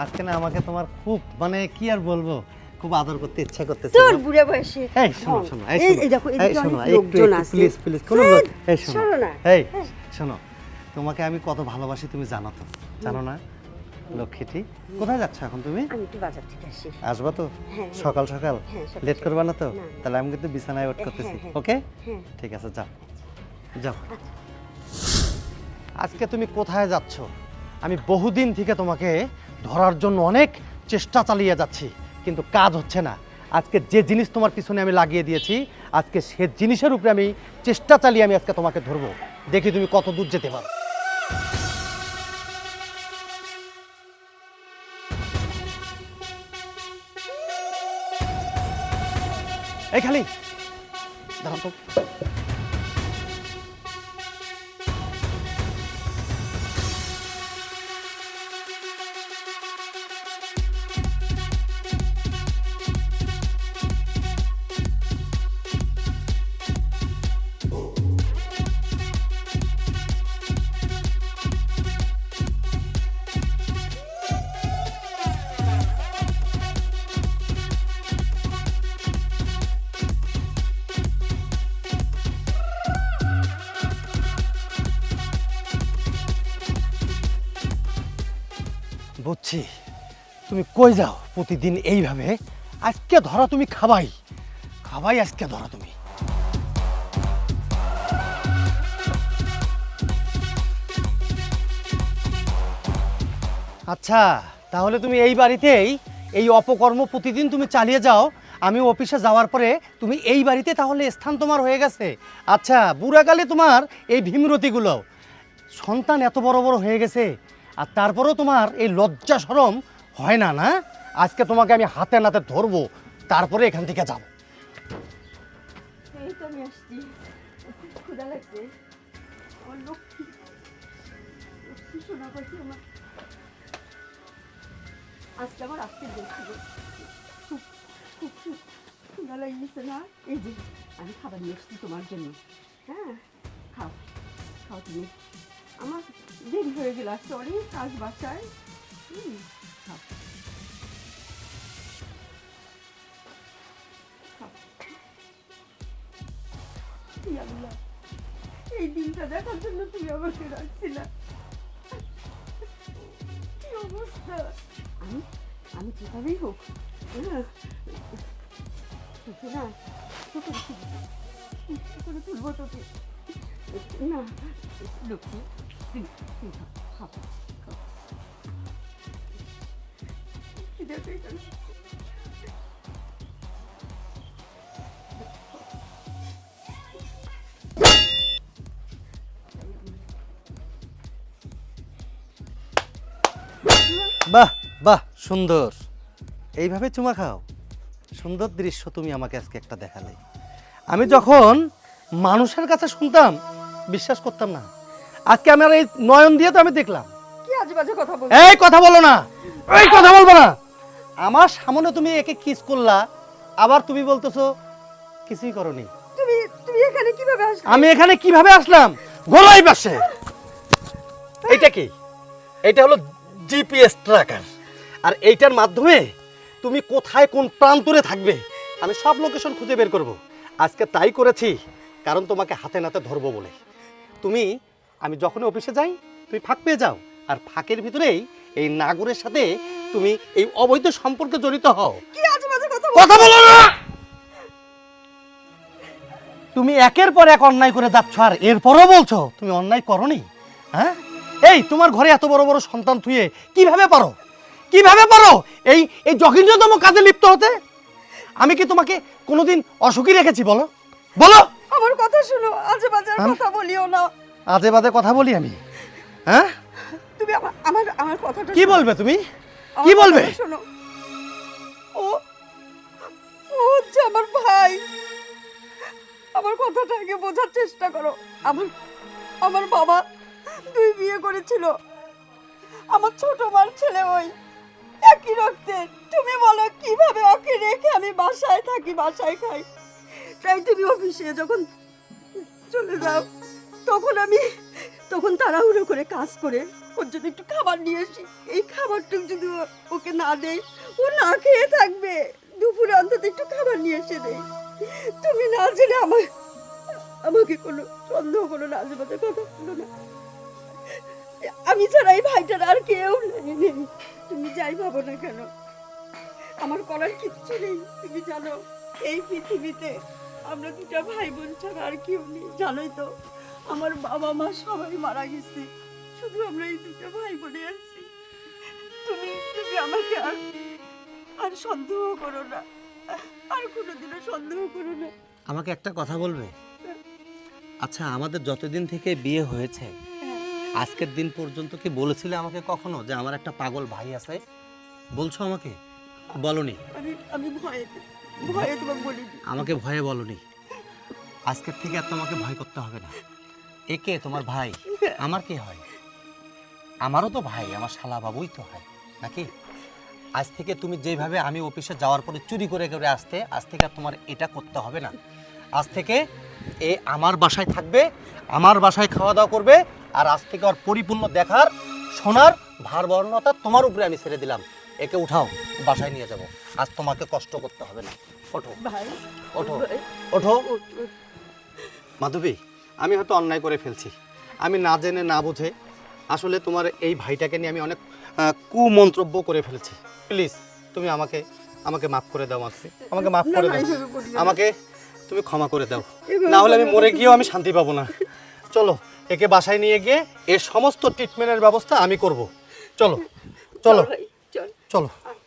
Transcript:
আজকে না আমাকে তোমার খুব মানে কি আর বলবো, খুব আদর করতে ইচ্ছা করতেছে। তোর বুড়ে বয়সে এই শোনো শোনো, এই দেখো এদিকে অনেক লোকজন আছে। প্লিজ প্লিজ কোনো এই শোনো শোনো না। এই শোনো, তোমাকে আমি কত ভালোবাসি তুমি জানো তো, জানো না লক্ষ্মীটি? কোথায় যাচ্ছ এখন তুমি? আমি একটু বাজার থেকে আসি। আসবা তো হ্যাঁ, সকাল সকাল? হ্যাঁ, সকাল লেট করবা না তো? না, না। তাহলে আমি কিন্তু বিছানায় ওয়েট করতেছি, হ্যাঁ, ওকে? হ্যাঁ। ঠিক আছে, যাও যাও। আজকে তুমি কোথায় যাচ্ছ? আমি বহুদিন থেকে তোমাকে ধরার জন্য অনেক চেষ্টা চালিয়ে যাচ্ছি, কিন্তু কাজ হচ্ছে না। আজকে যে জিনিস তোমার পিছনে আমি লাগিয়ে দিয়েছি, আজকে সে জিনিসের উপরে আমি চেষ্টা চালিয়ে আমি আজকে তোমাকে ধরবো। দেখি তুমি কত দূর যেতে পারো। এই খালি দাঁড়াও তো। বুঝছি তুমি কই যাও প্রতিদিন এইভাবে। আজকে ধরা তুমি খাবাই খাবাই, আজকে ধরা তুমি। আচ্ছা, তাহলে তুমি এই বাড়িতেই এই অপকর্ম প্রতিদিন তুমি চালিয়ে যাও। আমি অফিসে যাওয়ার পরে তুমি এই বাড়িতে তাহলে স্থান তোমার হয়ে গেছে। আচ্ছা, বুড়াকালে তোমার এই ভীমরতিগুলো, সন্তান এত বড় বড় হয়ে গেছে আর তারপরেও তোমার এই লজ্জা শরম হয় না? না, আজকে তোমাকে আমি হাতে নাতে ধরবো, তারপরে এখান থেকে যাব। এই তো আমি আসছি, খুব ক্ষুধা লাগছে। আমার লক্ষ্মী লক্ষ্মী শোনা পাখি আমার আজকে আমার আসতে দেখছিল। খুব খুব খুব ক্ষুধা লাগিয়েছে না? এই যে আমি খাবার নিয়ে এসছি তোমার জন্য। হ্যাঁ, খাও খাও তুমি। আমার দেরি হয়ে গেল, আজকে অনেক কাজ বাসায়। খাও খাও। ই আল্লাহ, এই দিনটা দেখার জন্য তুমি আমাকে রাখছিলা। কি অবস্থা! আমি আমি যেভাবেই হোক, হ্যাঁ, তোকে না তোকে করে তুলবো তোকে। না লক্ষ্মী, তুই খাও খাও খাও। খিদে পেয়ে গেল। বাহ বাহ, সুন্দর। এইভাবে চুমা খাও? সুন্দর দৃশ্য তুমি আমাকে আজকে একটা দেখালে। আমি যখন মানুষের কাছে শুনতাম বিশ্বাস করতাম না, আজকে আমার এই নয়ন দিয়ে তো আমি দেখলাম। কি আজে বাজে কথা বল! এই কথা বলো না, এই কথা বলবো না। আমার সামনে তুমি একে কিস করলা, আবার তুমি বলতেছো কিছুই করনি। তুমি তুমি এখানে কিভাবে আসলে? আমি এখানে কিভাবে আসলাম? গলাই পাশে। এইটা কি? এটা হলো জিপিএস ট্র্যাকার, আর এইটার মাধ্যমে তুমি কোথায় কোন প্রান্তরে থাকবে আমি সব লোকেশন খুঁজে বের করব। আজকে তাই করেছি, কারণ তোমাকে হাতে নাতে ধরবো বলে। তুমি আমি যখন অফিসে যাই তুমি ফাঁক পেয়ে যাও, আর ফাঁকের ভিতরেই এই নাগরের সাথে তুমি এই অবৈধ সম্পর্কে জড়িত হও। কি আজে বাজে কথা কথা বলো না। তুমি একের পর এক অন্যায় করে যাচ্ছ, আর এরপরও বলছো তুমি অন্যায় করনি। হ্যাঁ, এই তোমার ঘরে এত বড় বড় সন্তান থুয়ে কিভাবে পারো, কিভাবে পারো এই এই জঘন্যতম কাজে লিপ্ত হতে? আমি কি তোমাকে কোনোদিন অসুখী রেখেছি? বলো বলো। আমার কথা শুনো, আজে বাজে কথা বলিও না। আজে বাজে কথা বলি আমি? হ্যাঁ, তুমি আমার আমার আমার কথাটা কি শোনো। বলবে তুমি? আমার কি বলবে? কথাটা শোনো। ও ও হচ্ছে আমার ভাই। আমার কথাটা আগে বোঝার চেষ্টা করো। আমার আমার বাবা 2 বিয়ে করেছিল। আমার ছোট মার ছেলে ওই একই রক্তের। তুমি বলো কিভাবে ওকে রেখে আমি বাসায় থাকি, বাসায় খাই? তাই তুমি অফিসে যখন চলে যাও তখন আমি তখন তাড়াহুড়ো করে কাজ করে ওর জন্য একটু খাবার নিয়ে আসি। এই খাবারটুকু যদি ওকে না দেয়, ও না খেয়ে থাকবে। দুপুরে অন্তত একটু খাবার নিয়ে এসে দেয়। তুমি না জেনে আমাকে কোনো সন্দেহ করো না, আজেবাজে কথা বলো না। আমি ছাড়া এই ভাইটার আর কেউ নেই। তুমি যাই ভাবো না কেন, আমার করার কিচ্ছু নেই। তুমি জানো এই পৃথিবীতে আমরা দুটা ভাই বোন ছাড়া আর কেউ নেই। জানোই তো আমার বাবা মা সবাই মারা গেছে, শুধু আমরা এই দুটো ভাই বোনে আছি। তুমি তুমি আমাকে আর সন্দেহ করো না, আর কোনোদিনও সন্দেহ করো না। আমাকে একটা কথা বলবে? আচ্ছা, আমাদের যতদিন থেকে বিয়ে হয়েছে আজকের দিন পর্যন্ত কি বলেছিলে আমাকে কখনো যে আমার একটা পাগল ভাই আছে? বলছো আমাকে? বলনি। আমি ভয়ে ভয়ে তোমাকে বলিনি। আমাকে ভয়ে বলনি। আজকের থেকে আর তোমাকে ভয় করতে হবে না। একে তোমার ভাই? আমার কি হয়? আমারও তো ভাই, আমার শালা বাবুই তো হয় নাকি? আজ থেকে তুমি যেভাবে আমি অফিসে যাওয়ার পরে চুরি করে করে আসতে, আজ থেকে আর তোমার এটা করতে হবে না। আজ থেকে এ আমার বাসায় থাকবে, আমার বাসায় খাওয়া দাওয়া করবে, আর আজ থেকে ওর পরিপূর্ণ দেখার শোনার ভার বর্ণতা তোমার উপরে আমি ছেড়ে দিলাম। একে উঠাও, বাসায় নিয়ে যাব। আজ তোমাকে কষ্ট করতে হবে না। ওঠো ভাই, ওঠো ভাই, ওঠো। ওঠ। মাধবী, আমি হয়তো অন্যায় করে ফেলছি। আমি না জেনে না বুঝে আসলে তোমার এই ভাইটাকে নিয়ে আমি অনেক কুমন্তব্য করে ফেলেছি। প্লিজ তুমি আমাকে মাফ করে দাও। আমাকে মাফ করে দাও। এইভাবে বলিও না। আমাকে তুমি ক্ষমা করে দাও, এভাবে না হলে আমি বলিও না। মরে গিয়েও আমি শান্তি পাবো না। চলো, একে বাসায় নিয়ে গিয়ে এর সমস্ত ট্রিটমেন্টের ব্যবস্থা আমি করব। চলো চলো ভাই, চল। চলো। আয়।